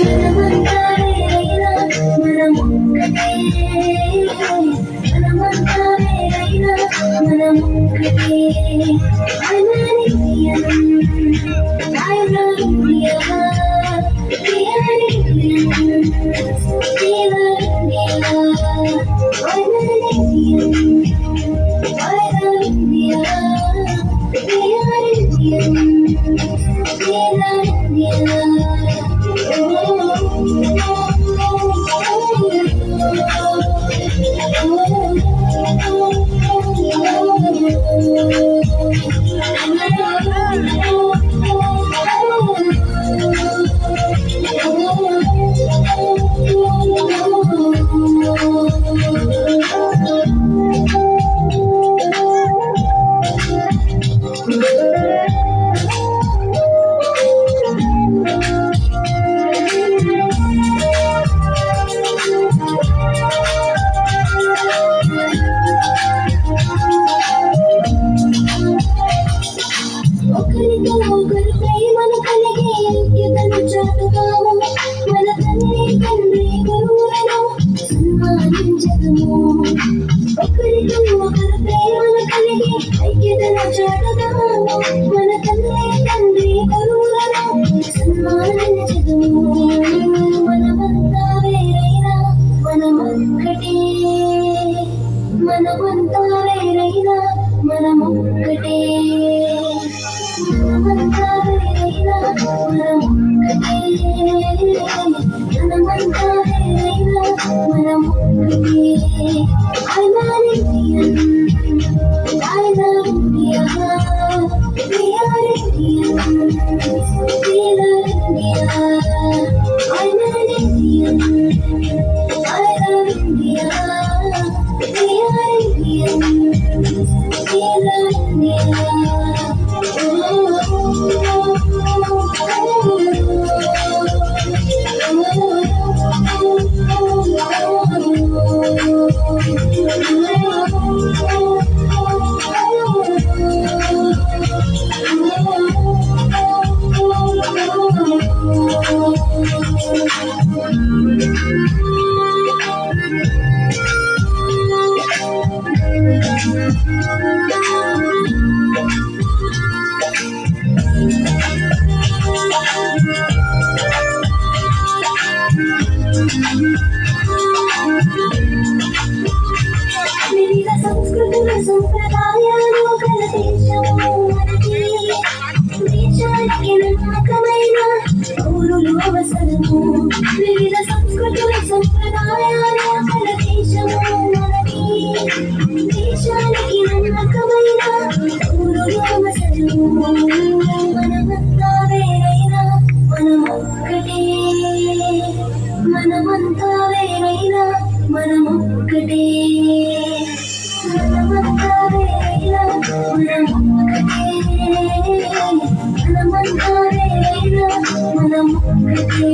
మనమంతా వేరైనా మనమొక్కటే మనమంతా వేరైనా మనమొక్కటే మనమంతా వేరైనా మనమొక్కటే I'm an Indian I love India we are Indians we love India I'm an Indian I love India we are Indians we love India వివిధ సంస్కృతుల సంప్రదాయాలు గల దేశము మనది దేశానికి నమ్మకమైన పౌరులు అవసరము వివిధ సంస్కృతుల సంప్రదాయాలు గల దేశము మనది దేశానికి నమ్మకమైన పౌరులు అవసరము మనమంతా వేరైనా మనమొక్కటే మనమంతా వేరైనా మనమొక్కటే మనమంతా వేరైనా మనమొక్కటే మనమంతా వేరైనా మనమొక్కటే